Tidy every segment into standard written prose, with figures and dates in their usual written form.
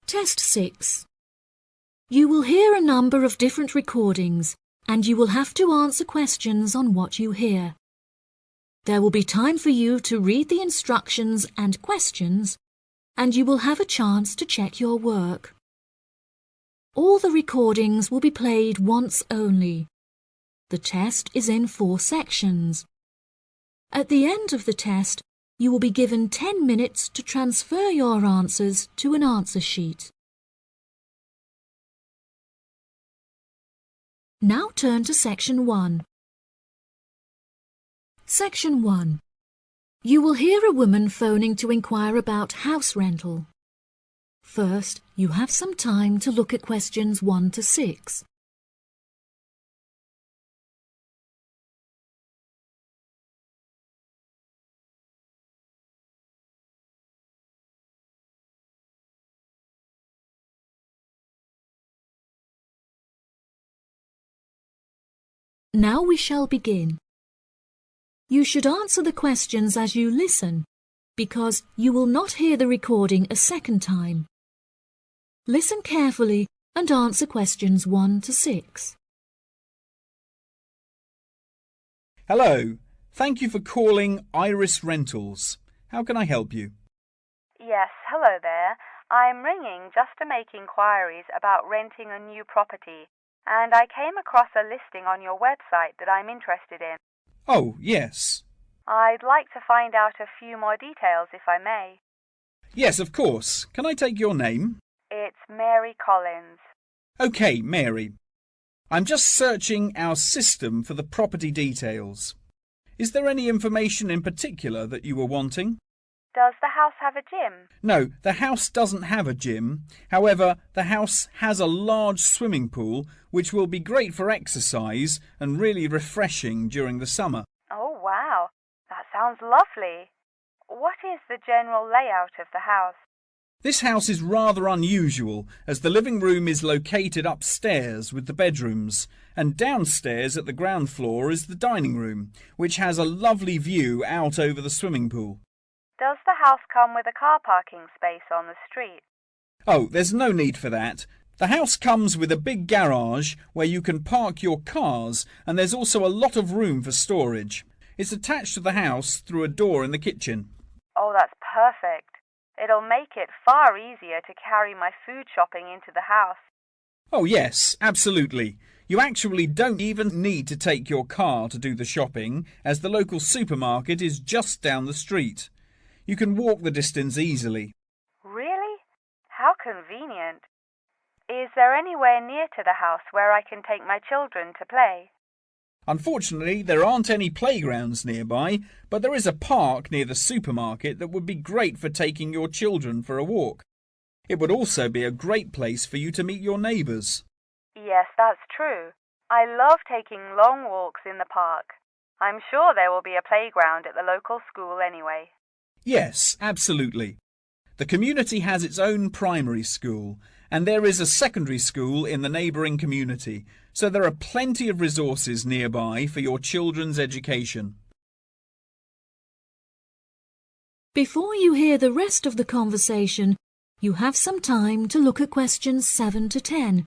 Test 6. You will hear a number of different recordings and you will have to answer questions on what you hear. There will be time for you to read the instructions and questions, and you will have a chance to check your work. All the recordings will be played once only. The test is in 4 sections. At the end of the test, you will be given 10 minutes to transfer your answers to an answer sheet. Now turn to Section 1. Section 1. You will hear a woman phoning to inquire about house rental. First, you have some time to look at questions 1 to 6. Now we shall begin. You should answer the questions as you listen, because you will not hear the recording a second time. Listen carefully and answer questions 1 to 6. Hello, thank you for calling Iris Rentals. How can I help you? Yes, hello there. I'm ringing just to make inquiries about renting a new property, and I came across a listing on your website that I'm interested in. Oh, yes. I'd like to find out a few more details if I may. Yes, of course. Can I take your name? It's Mary Collins. OK, Mary. I'm just searching our system for the property details. Is there any information in particular that you were wanting? Does the house have a gym? No, the house doesn't have a gym. However, the house has a large swimming pool, which will be great for exercise and really refreshing during the summer. Oh, wow. That sounds lovely. What is the general layout of the house? This house is rather unusual, as the living room is located upstairs with the bedrooms, and downstairs at the ground floor is the dining room, which has a lovely view out over the swimming pool. Does the house come with a car parking space on the street? Oh, there's no need for that. The house comes with a big garage where you can park your cars, and there's also a lot of room for storage. It's attached to the house through a door in the kitchen. Oh, that's perfect. It'll make it far easier to carry my food shopping into the house. Oh, yes, absolutely. You actually don't even need to take your car to do the shopping, as the local supermarket is just down the street. You can walk the distance easily. Really? How convenient. Is there anywhere near to the house where I can take my children to play? Unfortunately, there aren't any playgrounds nearby, but there is a park near the supermarket that would be great for taking your children for a walk. It would also be a great place for you to meet your neighbours. Yes, that's true. I love taking long walks in the park. I'm sure there will be a playground at the local school anyway. Yes, absolutely. The community has its own primary school, and there is a secondary school in the neighbouring community, so there are plenty of resources nearby for your children's education. Before you hear the rest of the conversation, you have some time to look at questions 7 to 10.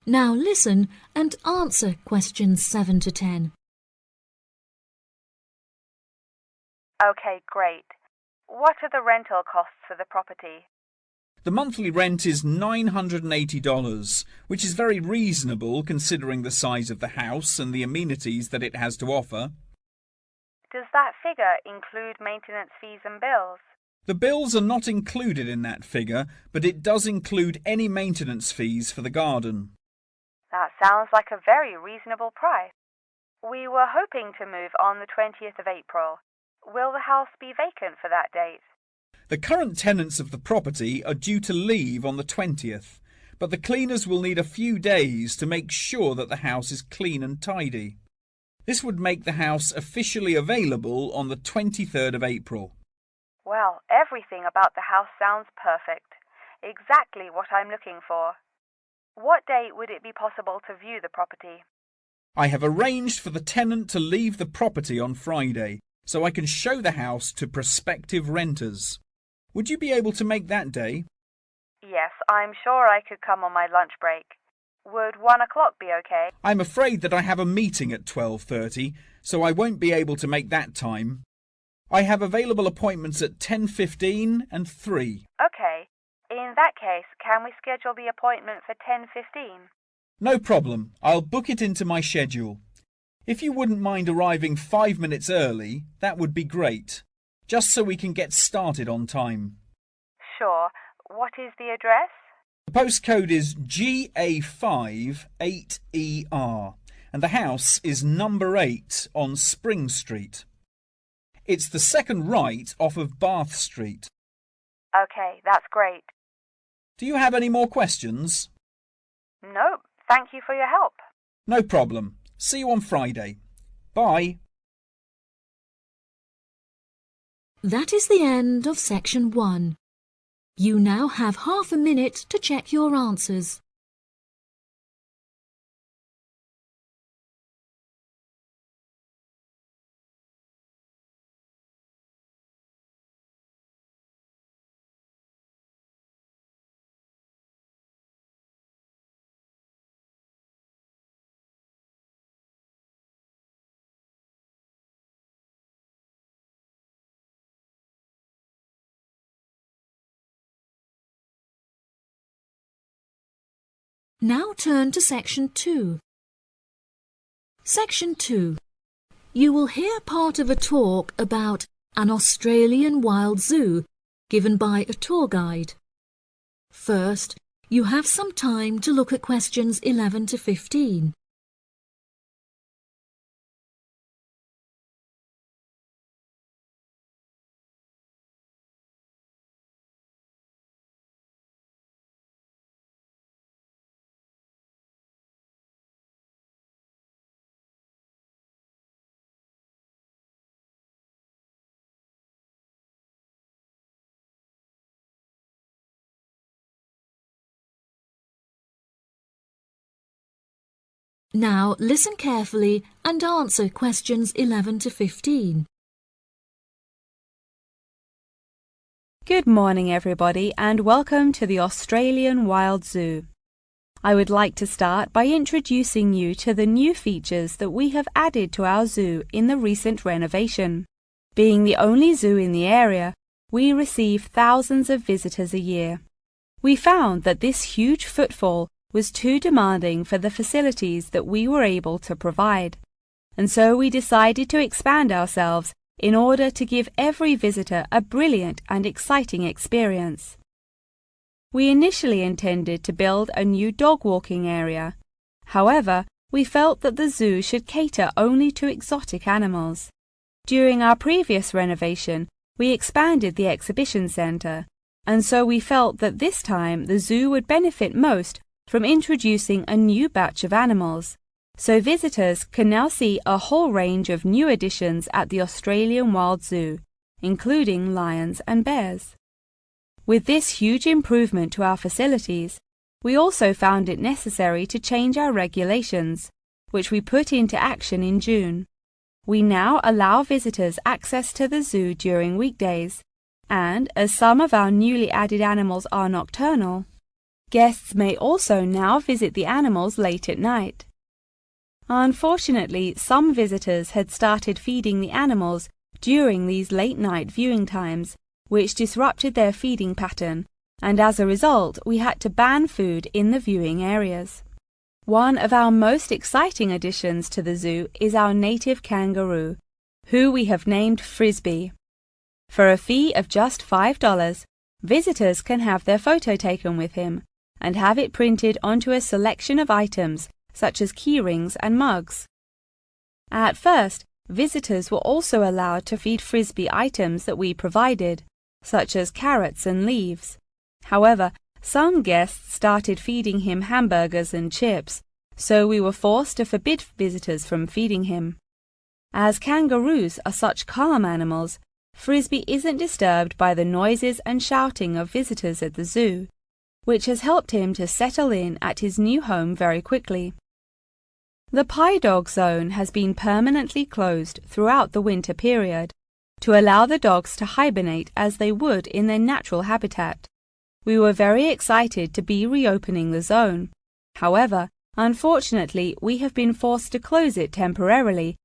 Now listen and answer questions 7 to 10. Okay, great. What are the rental costs for the property? The monthly rent is $980, which is very reasonable considering the size of the house and the amenities that it has to offer. Does that figure include maintenance fees and bills? The bills are not included in that figure, but it does include any maintenance fees for the garden. That sounds like a very reasonable price. We were hoping to move on the 20th of April. Will the house be vacant for that date? The current tenants of the property are due to leave on the 20th, but the cleaners will need a few days to make sure that the house is clean and tidy. This would make the house officially available on the 23rd of April. Well, everything about the house sounds perfect. Exactly what I'm looking for. What date would it be possible to view the property? I have arranged for the tenant to leave the property on Friday, so I can show the house to prospective renters. Would you be able to make that day? Yes, I'm sure I could come on my lunch break. Would 1 o'clock be okay? I'm afraid that I have a meeting at 12:30, so I won't be able to make that time. I have available appointments at 10:15 and 3. Okay. In that case, can we schedule the appointment for 10:15? No problem. I'll book it into my schedule. If you wouldn't mind arriving 5 minutes early, that would be great, just so we can get started on time. Sure. What is the address? The postcode is GA5 8ER, and the house is number 8 on Spring Street. It's the second right off of Bath Street. Okay, that's great. Do you have any more questions? Nope. Thank you for your help. No problem. See you on Friday. Bye. That is the end of section 1. You now have half a minute to check your answers. Now turn to section 2. Section 2. You will hear part of a talk about an Australian wild zoo given by a tour guide. First, you have some time to look at questions 11 to 15. Now listen carefully and answer questions 11 to 15. Good morning everybody and welcome to the Australian Wild Zoo. I would like to start by introducing you to the new features that we have added to our zoo in the recent renovation. Being the only zoo in the area, we receive thousands of visitors a year. We found that this huge footfall was too demanding for the facilities that we were able to provide, and so we decided to expand ourselves in order to give every visitor a brilliant and exciting experience. We initially intended to build a new dog walking area. However, we felt that the zoo should cater only to exotic animals. During our previous renovation, we expanded the exhibition centre, and so we felt that this time the zoo would benefit most from introducing a new batch of animals, so visitors can now see a whole range of new additions at the Australian Wild Zoo, including lions and bears. With this huge improvement to our facilities, we also found it necessary to change our regulations, which we put into action in June. We now allow visitors access to the zoo during weekdays, and as some of our newly added animals are nocturnal, guests may also now visit the animals late at night. Unfortunately, some visitors had started feeding the animals during these late-night viewing times, which disrupted their feeding pattern, and as a result, we had to ban food in the viewing areas. One of our most exciting additions to the zoo is our native kangaroo, who we have named Frisbee. For a fee of just $5, visitors can have their photo taken with him and have it printed onto a selection of items such as keyrings and mugs. At first, visitors were also allowed to feed Frisbee items that we provided, such as carrots and leaves. However, some guests started feeding him hamburgers and chips, so we were forced to forbid visitors from feeding him. As kangaroos are such calm animals, Frisbee isn't disturbed by the noises and shouting of visitors at the zoo, which has helped him to settle in at his new home very quickly. The Pie Dog Zone has been permanently closed throughout the winter period to allow the dogs to hibernate as they would in their natural habitat. We were very excited to be reopening the zone. However, unfortunately, we have been forced to close it temporarily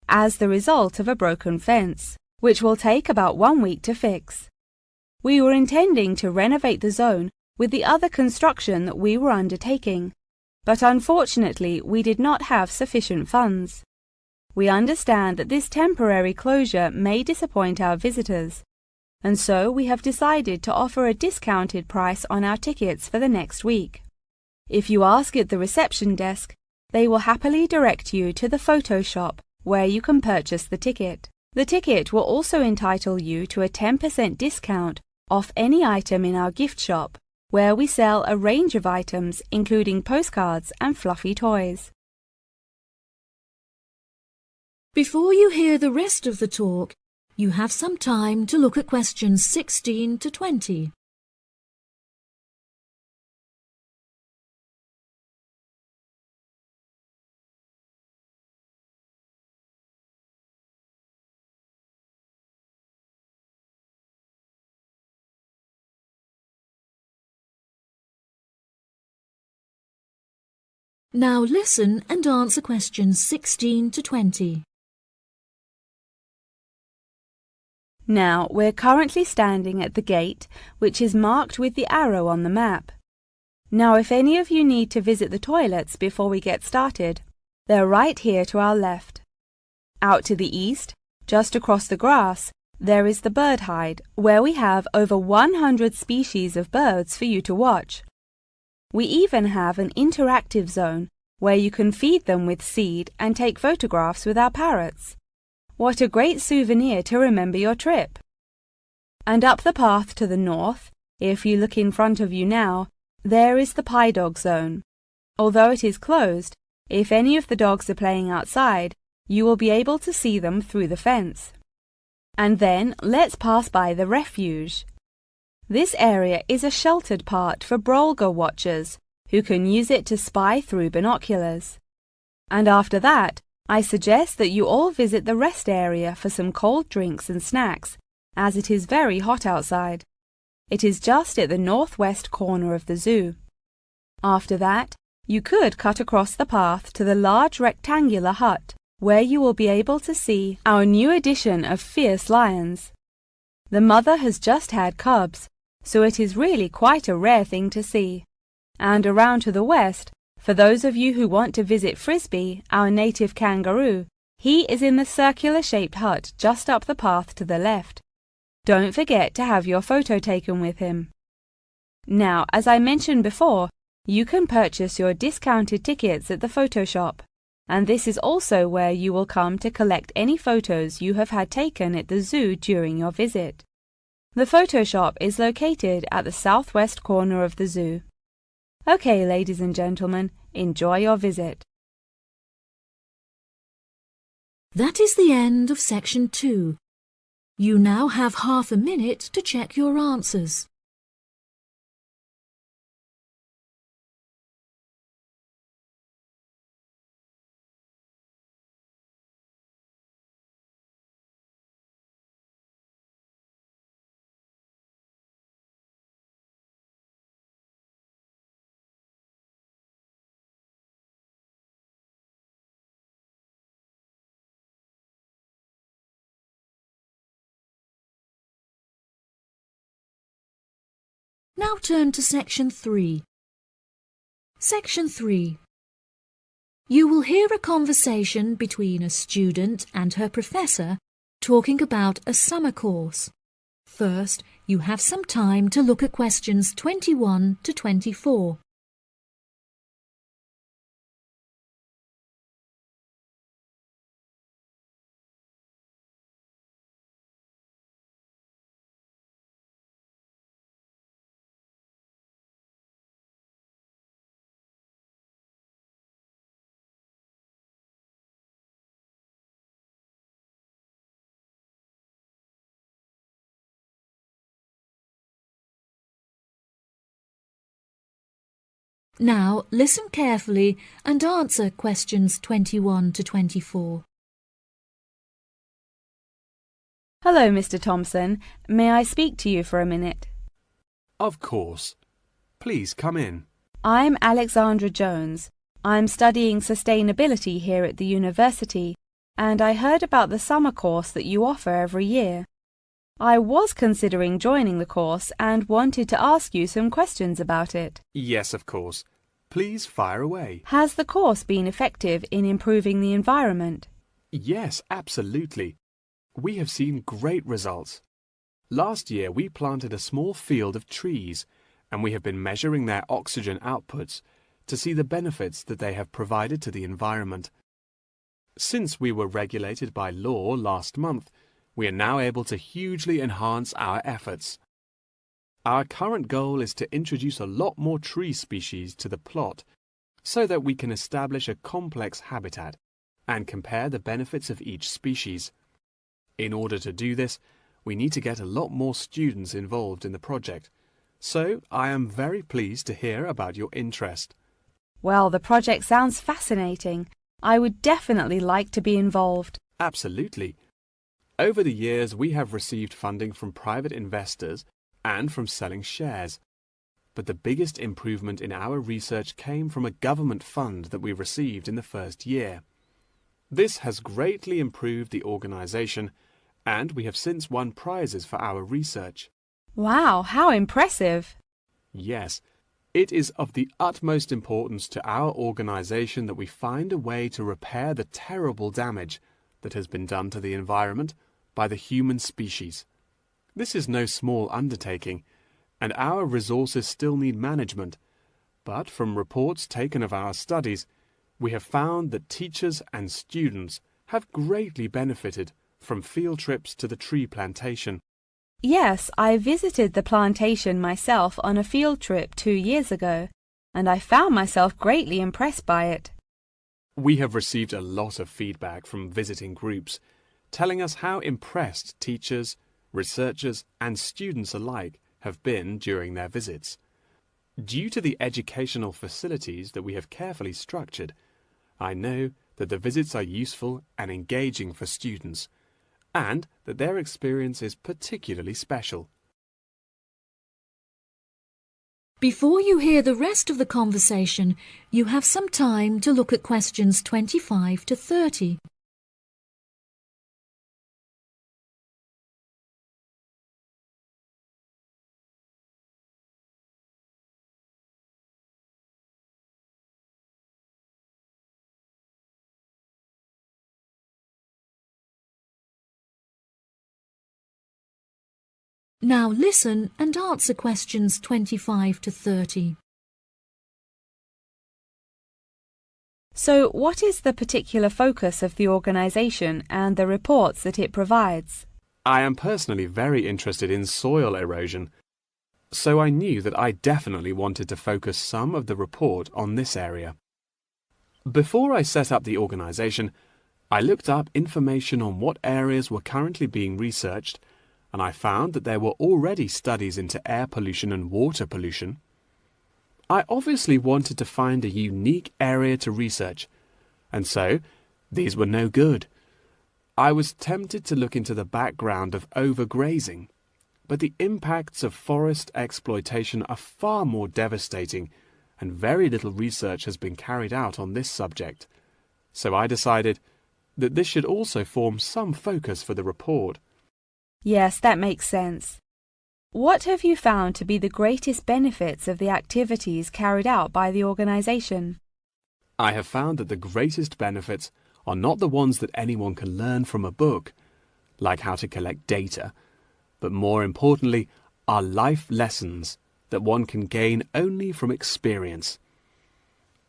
as the result of a broken fence, which will take about 1 week to fix. We were intending to renovate the zone with the other construction that we were undertaking, but unfortunately we did not have sufficient funds. We understand that this temporary closure may disappoint our visitors, and so we have decided to offer a discounted price on our tickets for the next week. If you ask at the reception desk, they will happily direct you to the photo shop where you can purchase the ticket. The ticket will also entitle you to a 10% discount off any item in our gift shop, where we sell a range of items including postcards and fluffy toys. Before you hear the rest of the talk, you have some time to look at questions 16 to 20. Now listen and answer questions 16 to 20. Now, we're currently standing at the gate, which is marked with the arrow on the map. Now, if any of you need to visit the toilets before we get started, they're right here to our left. Out to the east, just across the grass, there is the bird hide, where we have over 100 species of birds for you to watch. We even have an interactive zone where you can feed them with seed and take photographs with our parrots. What a great souvenir to remember your trip! And up the path to the north, if you look in front of you now, there is the Pie Dog Zone. Although it is closed, if any of the dogs are playing outside, you will be able to see them through the fence. And then let's pass by the refuge. This area is a sheltered part for Brolga watchers who can use it to spy through binoculars. And after that, I suggest that you all visit the rest area for some cold drinks and snacks, as it is very hot outside. It is just at the northwest corner of the zoo. After that, you could cut across the path to the large rectangular hut, where you will be able to see our new addition of fierce lions. The mother has just had cubs, so it is really quite a rare thing to see. And around to the west, for those of you who want to visit Frisbee, our native kangaroo, he is in the circular-shaped hut just up the path to the left. Don't forget to have your photo taken with him. Now, as I mentioned before, you can purchase your discounted tickets at the photo shop, and this is also where you will come to collect any photos you have had taken at the zoo during your visit. The photo shop is located at the southwest corner of the zoo. Okay, ladies and gentlemen, enjoy your visit. That is the end of section 2. You now have half a minute to check your answers. Now turn to section 3. Section 3. You will hear a conversation between a student and her professor talking about a summer course. First, you have some time to look at questions 21 to 24. Now listen carefully and answer questions 21 to 24. Hello, Mr. Thompson. May I speak to you for a minute? Of course. Please come in. I'm Alexandra Jones. I'm studying sustainability here at the university, and I heard about the summer course that you offer every year. I was considering joining the course and wanted to ask you some questions about it. Yes, of course. Please fire away. Has the course been effective in improving the environment? Yes, absolutely. We have seen great results. Last year we planted a small field of trees, and we have been measuring their oxygen outputs to see the benefits that they have provided to the environment. Since we were regulated by law last month, we are now able to hugely enhance our efforts. Our current goal is to introduce a lot more tree species to the plot so that we can establish a complex habitat and compare the benefits of each species. In order to do this, we need to get a lot more students involved in the project. So I am very pleased to hear about your interest. Well, the project sounds fascinating. I would definitely like to be involved. Absolutely. Over the years, we have received funding from private investors and from selling shares. But the biggest improvement in our research came from a government fund that we received in the first year. This has greatly improved the organization, and we have since won prizes for our research. Wow, how impressive! Yes, it is of the utmost importance to our organization that we find a way to repair the terrible damage that has been done to the environment by the human species. This is no small undertaking, and our resources still need management. But from reports taken of our studies, we have found that teachers and students have greatly benefited from field trips to the tree plantation. Yes, I visited the plantation myself on a field trip 2 years ago, and I found myself greatly impressed by it. We have received a lot of feedback from visiting groups, telling us how impressed teachers, researchers, and students alike have been during their visits. Due to the educational facilities that we have carefully structured, I know that the visits are useful and engaging for students, and that their experience is particularly special. Before you hear the rest of the conversation, you have some time to look at questions 25 to 30. Now listen and answer questions 25 to 30. So, what is the particular focus of the organisation and the reports that it provides? I am personally very interested in soil erosion, so I knew that I definitely wanted to focus some of the report on this area. Before I set up the organisation, I looked up information on what areas were currently being researched, and I found that there were already studies into air pollution and water pollution. I obviously wanted to find a unique area to research, and so these were no good. I was tempted to look into the background of overgrazing, but the impacts of forest exploitation are far more devastating, and very little research has been carried out on this subject. So I decided that this should also form some focus for the report. Yes, that makes sense. What have you found to be the greatest benefits of the activities carried out by the organisation? I have found that the greatest benefits are not the ones that anyone can learn from a book, like how to collect data, but more importantly are life lessons that one can gain only from experience.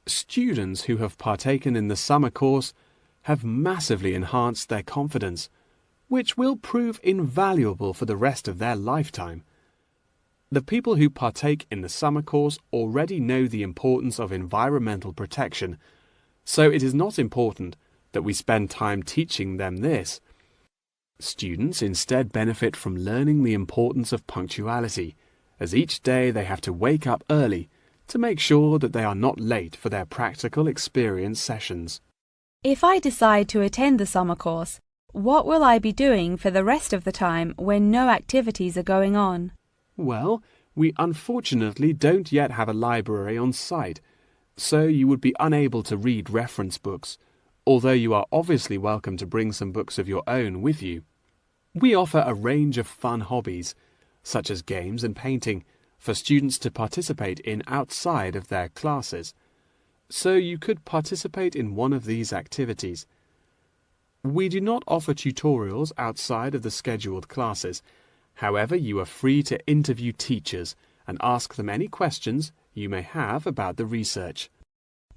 Students who have partaken in the summer course have massively enhanced their confidence, which will prove invaluable for the rest of their lifetime. The people who partake in the summer course already know the importance of environmental protection, so it is not important that we spend time teaching them this. Students instead benefit from learning the importance of punctuality, as each day they have to wake up early to make sure that they are not late for their practical experience sessions. If I decide to attend the summer course, what will I be doing for the rest of the time when no activities are going on? Well, we unfortunately don't yet have a library on site, so you would be unable to read reference books, although you are obviously welcome to bring some books of your own with you. We offer a range of fun hobbies, such as games and painting, for students to participate in outside of their classes, so you could participate in one of these activities. We do not offer tutorials outside of the scheduled classes. However, you are free to interview teachers and ask them any questions you may have about the research.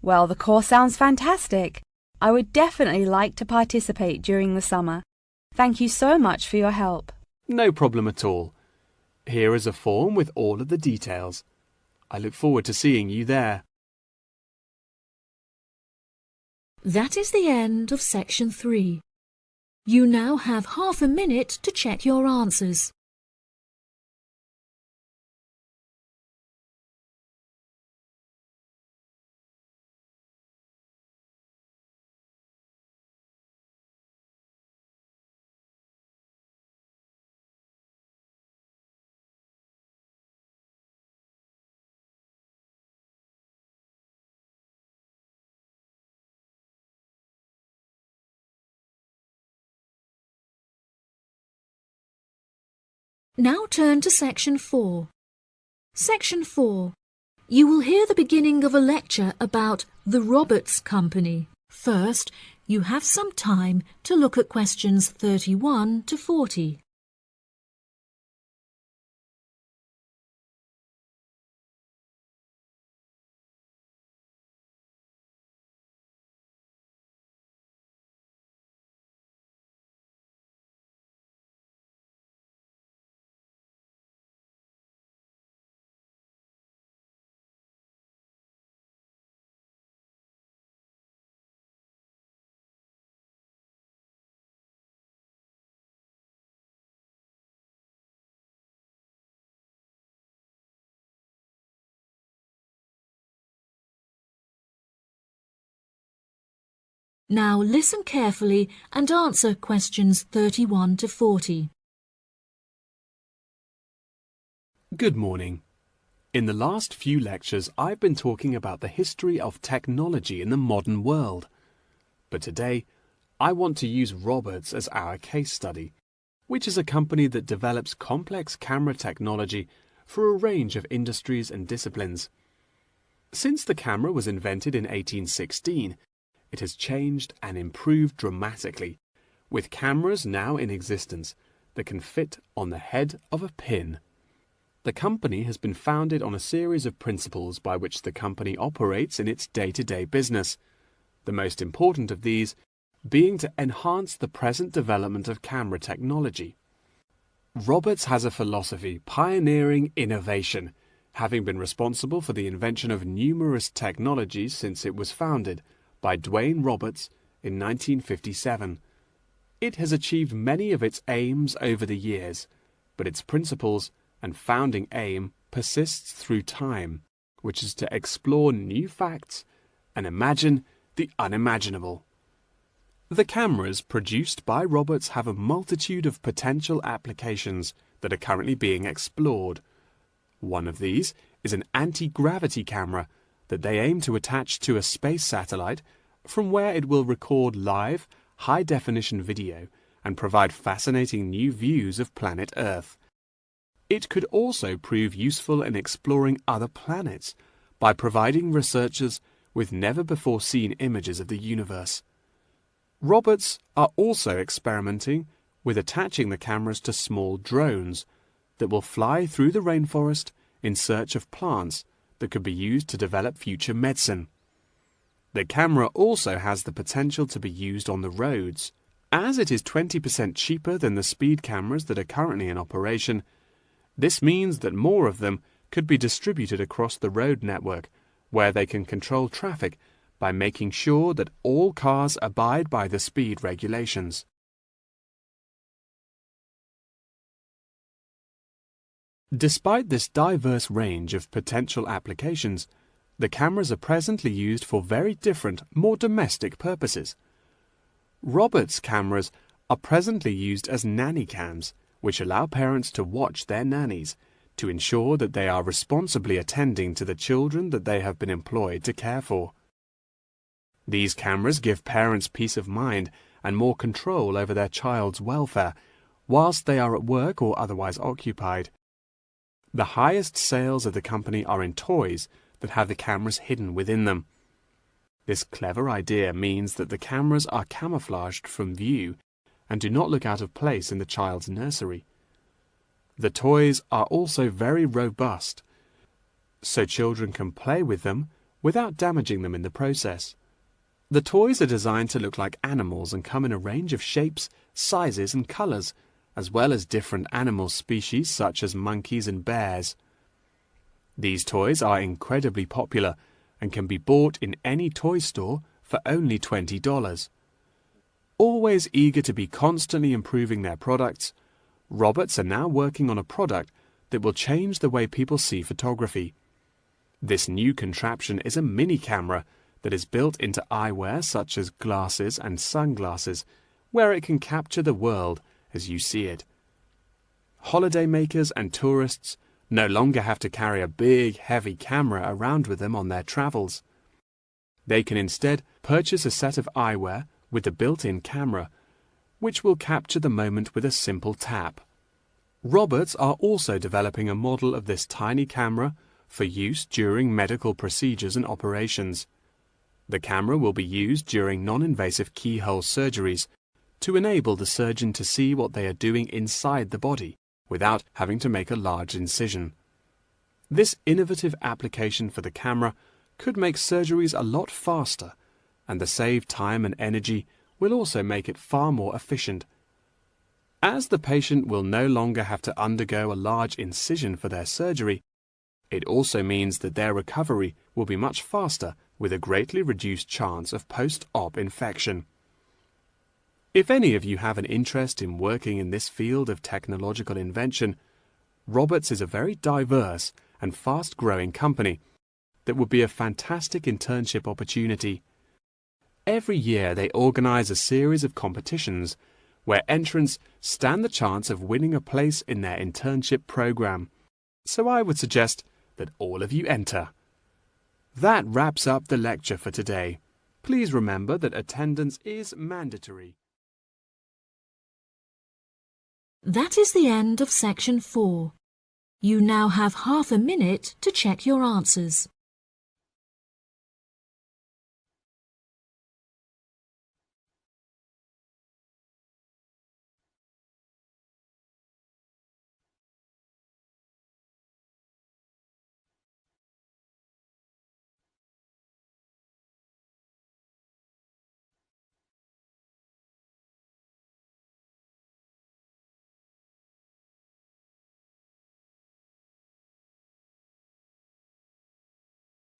Well, the course sounds fantastic. I would definitely like to participate during the summer. Thank you so much for your help. No problem at all. Here is a form with all of the details. I look forward to seeing you there. That is the end of section 3. You now have half a minute to check your answers. Now turn to section 4. Section 4. You will hear the beginning of a lecture about the Roberts Company. First, you have some time to look at questions 31 to 40. Now listen carefully and answer questions 31 to 40. Good morning. In the last few lectures, I've been talking about the history of technology in the modern world. But today, I want to use Roberts as our case study, which is a company that develops complex camera technology for a range of industries and disciplines. Since the camera was invented in 1816, it has changed and improved dramatically, with cameras now in existence that can fit on the head of a pin. The company has been founded on a series of principles by which the company operates in its day-to-day business, the most important of these being to enhance the present development of camera technology. Roberts has a philosophy pioneering innovation, having been responsible for the invention of numerous technologies since it was founded by Dwayne Roberts in 1957. It has achieved many of its aims over the years, but its principles and founding aim persists through time, which is to explore new facts and imagine the unimaginable. The cameras produced by Roberts have a multitude of potential applications that are currently being explored. One of these is an anti-gravity camera that they aim to attach to a space satellite from where it will record live, high-definition video and provide fascinating new views of planet Earth. It could also prove useful in exploring other planets by providing researchers with never-before-seen images of the universe. Roberts are also experimenting with attaching the cameras to small drones that will fly through the rainforest in search of plants that could be used to develop future medicine. The camera also has the potential to be used on the roads. As it is 20% cheaper than the speed cameras that are currently in operation, this means that more of them could be distributed across the road network, where they can control traffic by making sure that all cars abide by the speed regulations. Despite this diverse range of potential applications, The cameras are presently used for very different, more domestic purposes. Robert's cameras are presently used as nanny cams, which allow parents to watch their nannies to ensure that they are responsibly attending to the children that they have been employed to care for. These cameras give parents peace of mind and more control over their child's welfare whilst they are at work or otherwise occupied. The highest sales of the company are in toys that have the cameras hidden within them. This clever idea means that the cameras are camouflaged from view and do not look out of place in the child's nursery. The toys are also very robust, so children can play with them without damaging them in the process. The toys are designed to look like animals and come in a range of shapes, sizes and colours, as well as different animal species such as monkeys and bears. These toys are incredibly popular and can be bought in any toy store for only $20. Always eager to be constantly improving their products, Roberts are now working on a product that will change the way people see photography. This new contraption is a mini camera that is built into eyewear such as glasses and sunglasses, where it can capture the world as you see it. Holidaymakers and tourists no longer have to carry a big, heavy camera around with them on their travels. They can instead purchase a set of eyewear with a built-in camera, which will capture the moment with a simple tap. Roberts are also developing a model of this tiny camera for use during medical procedures and operations. The camera will be used during non-invasive keyhole surgeries to enable the surgeon to see what they are doing inside the body without having to make a large incision. This innovative application for the camera could make surgeries a lot faster, and the saved time and energy will also make it far more efficient. As the patient will no longer have to undergo a large incision for their surgery, it also means that their recovery will be much faster with a greatly reduced chance of post-op infection. If any of you have an interest in working in this field of technological invention, Roberts is a very diverse and fast-growing company that would be a fantastic internship opportunity. Every year they organize a series of competitions where entrants stand the chance of winning a place in their internship program. So I would suggest that all of you enter. That wraps up the lecture for today. Please remember that attendance is mandatory. That is the end of section 4. You now have half a minute to check your answers.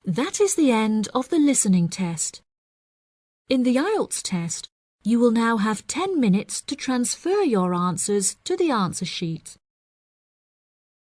That is the end of the listening test. In the IELTS test, you will now have 10 minutes to transfer your answers to the answer sheet.